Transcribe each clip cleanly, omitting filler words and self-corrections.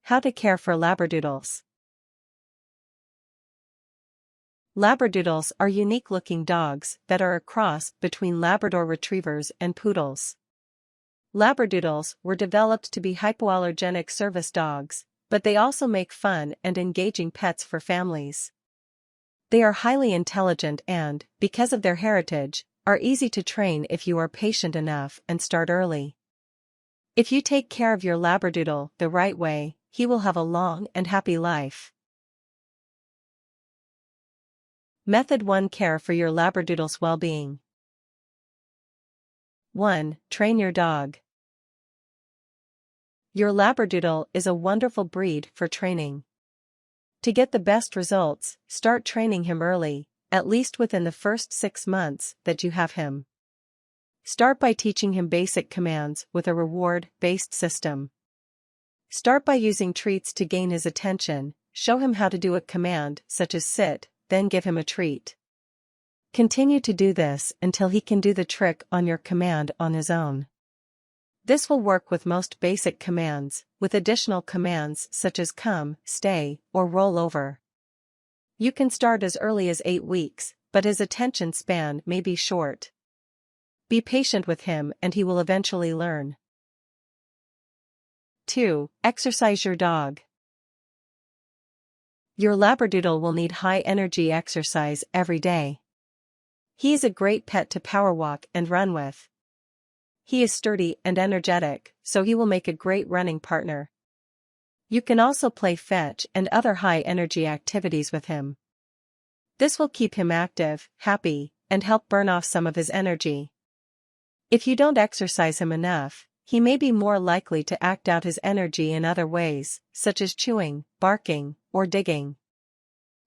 How to care for Labradoodles. Labradoodles are unique-looking dogs that are a cross between Labrador retrievers and poodles. Labradoodles were developed to be hypoallergenic service dogs, but they also make fun and engaging pets for families. They are highly intelligent and, because of their heritage, are easy to train if you are patient enough and start early. If you take care of your Labradoodle the right way, he will have a long and happy life. Method 1. Care for your Labradoodle's well-being. 1. Train your dog. Your Labradoodle is a wonderful breed for training. To get the best results, start training him early, at least within the first 6 months that you have him. Start by teaching him basic commands with a reward-based system. Start by using treats to gain his attention. Show him how to do a command such as sit, then give him a treat. Continue to do this until he can do the trick on your command on his own. This will work with most basic commands, with additional commands such as come, stay, or roll over. You can start as early as 8 weeks, but his attention span may be short. Be patient with him and he will eventually learn. 2. Exercise your dog. Your Labradoodle will need high-energy exercise every day. He is a great pet to power walk and run with. He is sturdy and energetic, so he will make a great running partner. You can also play fetch and other high-energy activities with him. This will keep him active, happy, and help burn off some of his energy. If you don't exercise him enough, he may be more likely to act out his energy in other ways, such as chewing, barking, or digging.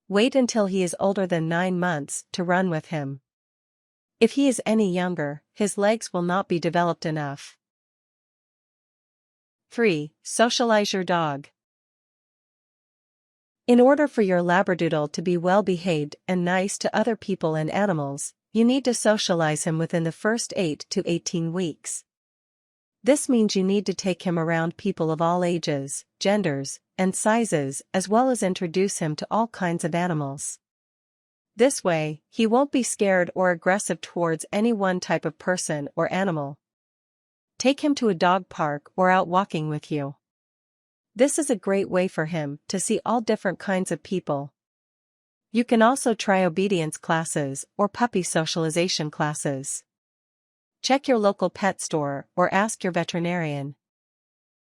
Wait until he is older than 9 months to run with him. If he is any younger, his legs will not be developed enough. 3. Socialize your dog. In order for your Labradoodle to be well-behaved and nice to other people and animals, you need to socialize him within the first 8 to 18 weeks. This means you need to take him around people of all ages, genders, and sizes, as well as introduce him to all kinds of animals. This way, he won't be scared or aggressive towards any one type of person or animal. Take him to a dog park or out walking with you. This is a great way for him to see all different kinds of people. You can also try obedience classes or puppy socialization classes. Check your local pet store or ask your veterinarian.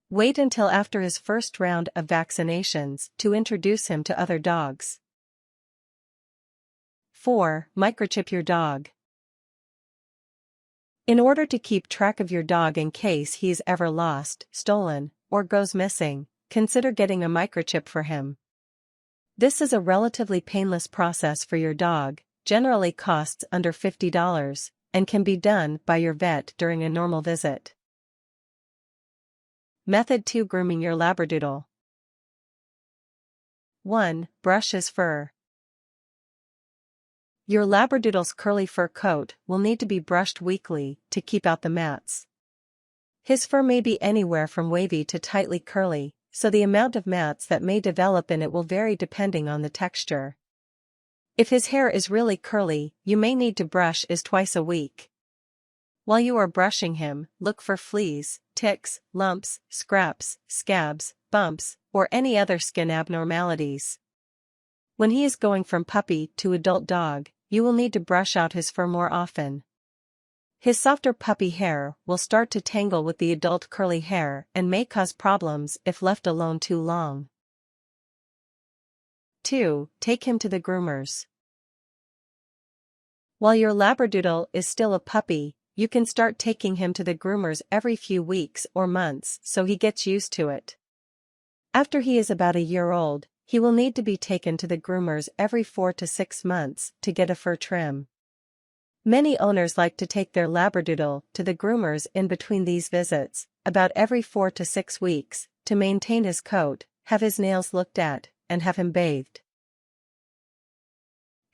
Wait until after his first round of vaccinations to introduce him to other dogs. 4. Microchip your dog. In order to keep track of your dog in case he is ever lost, stolen, or goes missing, consider getting a microchip for him. This is a relatively painless process for your dog, generally costs under $50, and can be done by your vet during a normal visit. Method 2. Grooming your Labradoodle. 1. Brush his fur. Your Labradoodle's curly fur coat will need to be brushed weekly to keep out the mats. His fur may be anywhere from wavy to tightly curly, so the amount of mats that may develop in it will vary depending on the texture. If his hair is really curly, you may need to brush it twice a week. While you are brushing him, look for fleas, ticks, lumps, scraps, scabs, bumps, or any other skin abnormalities. When he is going from puppy to adult dog, you will need to brush out his fur more often. His softer puppy hair will start to tangle with the adult curly hair and may cause problems if left alone too long. 2. Take him to the groomers. While your Labradoodle is still a puppy, you can start taking him to the groomers every few weeks or months so he gets used to it. After he is about a year old, he will need to be taken to the groomers every 4 to 6 months to get a fur trim. Many owners like to take their Labradoodle to the groomers in between these visits, about every 4 to 6 weeks, to maintain his coat, have his nails looked at, and have him bathed.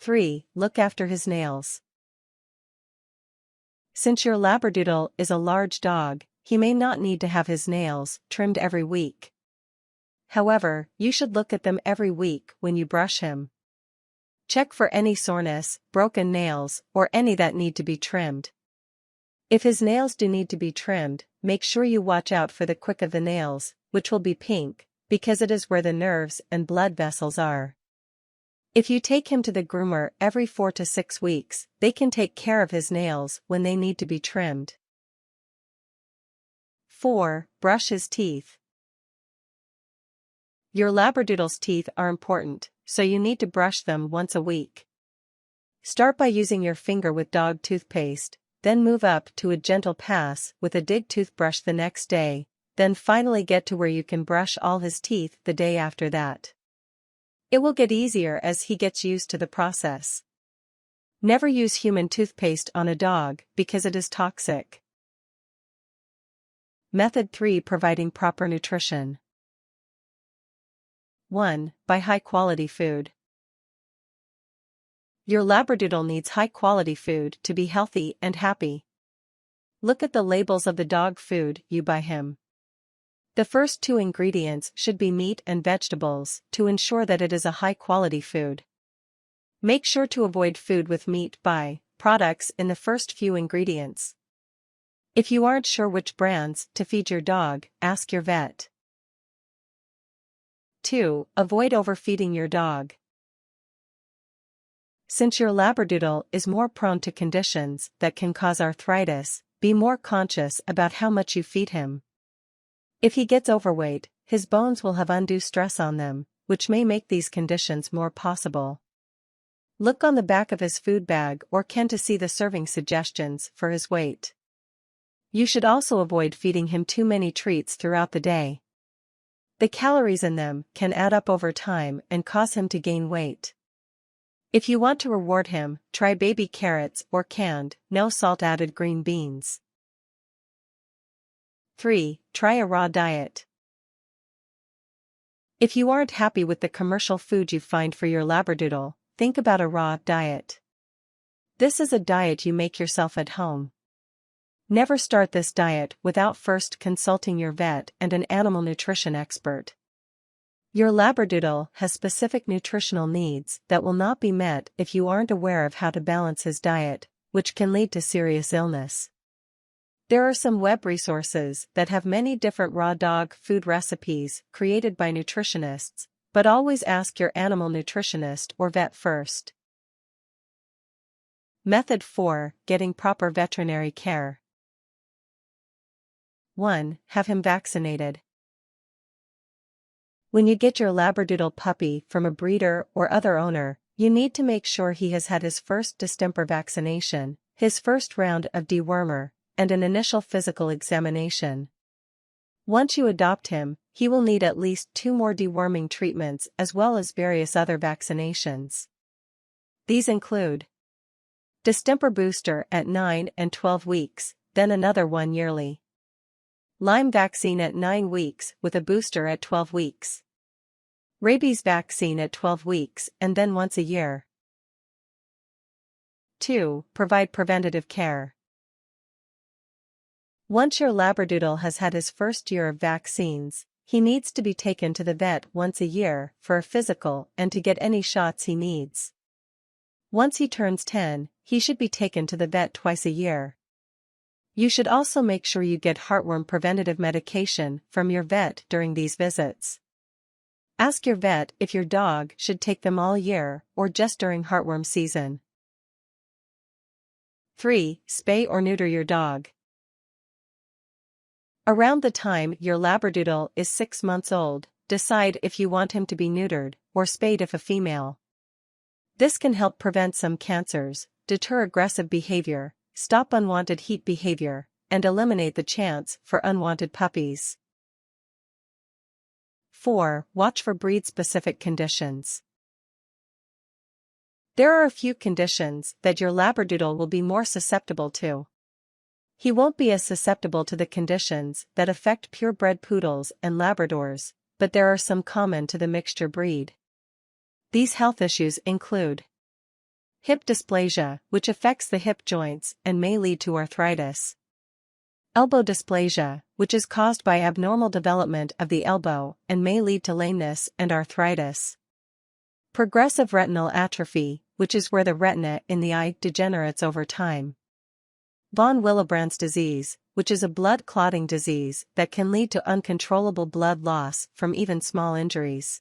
3. Look after his nails. Since your Labradoodle is a large dog, he may not need to have his nails trimmed every week. However, you should look at them every week when you brush him. Check for any soreness, broken nails, or any that need to be trimmed. If his nails do need to be trimmed, make sure you watch out for the quick of the nails, which will be pink, because it is where the nerves and blood vessels are. If you take him to the groomer every 4 to 6 weeks, they can take care of his nails when they need to be trimmed. 4. Brush his teeth. Your Labradoodle's teeth are important, so you need to brush them once a week. Start by using your finger with dog toothpaste, then move up to a gentle pass with a dig toothbrush the next day, then finally get to where you can brush all his teeth the day after that. It will get easier as he gets used to the process. Never use human toothpaste on a dog because it is toxic. Method 3. Providing proper nutrition. 1. Buy high-quality food. Your Labradoodle needs high-quality food to be healthy and happy. Look at the labels of the dog food you buy him. The first 2 ingredients should be meat and vegetables to ensure that it is a high-quality food. Make sure to avoid food with meat products in the first few ingredients. If you aren't sure which brands to feed your dog, ask your vet. 2. Avoid overfeeding your dog. Since your Labradoodle is more prone to conditions that can cause arthritis, be more conscious about how much you feed him. If he gets overweight, his bones will have undue stress on them, which may make these conditions more possible. Look on the back of his food bag or can to see the serving suggestions for his weight. You should also avoid feeding him too many treats throughout the day. The calories in them can add up over time and cause him to gain weight. If you want to reward him, try baby carrots or canned, no salt added green beans. 3. Try a raw diet. If you aren't happy with the commercial food you find for your Labradoodle, think about a raw diet. This is a diet you make yourself at home. Never start this diet without first consulting your vet and an animal nutrition expert. Your Labradoodle has specific nutritional needs that will not be met if you aren't aware of how to balance his diet, which can lead to serious illness. There are some web resources that have many different raw dog food recipes created by nutritionists, but always ask your animal nutritionist or vet first. Method 4. Getting proper veterinary care. 1. Have him vaccinated. When you get your Labradoodle puppy from a breeder or other owner, you need to make sure he has had his first distemper vaccination, his first round of dewormer, and an initial physical examination. Once you adopt him, he will need at least 2 more deworming treatments as well as various other vaccinations. These include distemper booster at 9 and 12 weeks, then another one yearly. Lyme vaccine at 9 weeks with a booster at 12 weeks. Rabies vaccine at 12 weeks and then once a year. 2. Provide preventative care. Once your Labradoodle has had his first year of vaccines, he needs to be taken to the vet once a year for a physical and to get any shots he needs. Once he turns 10, he should be taken to the vet twice a year. You should also make sure you get heartworm preventative medication from your vet during these visits. Ask your vet if your dog should take them all year or just during heartworm season. 3. Spay or neuter your dog. Around the time your Labradoodle is 6 months old, decide if you want him to be neutered or spayed if a female. This can help prevent some cancers, deter aggressive behavior, stop unwanted heat behavior, and eliminate the chance for unwanted puppies. 4. Watch for breed-specific conditions. There are a few conditions that your Labradoodle will be more susceptible to. He won't be as susceptible to the conditions that affect purebred poodles and Labradors, but there are some common to the mixture breed. These health issues include hip dysplasia, which affects the hip joints and may lead to arthritis. Elbow dysplasia, which is caused by abnormal development of the elbow and may lead to lameness and arthritis. Progressive retinal atrophy, which is where the retina in the eye degenerates over time. Von Willebrand's disease, which is a blood clotting disease that can lead to uncontrollable blood loss from even small injuries.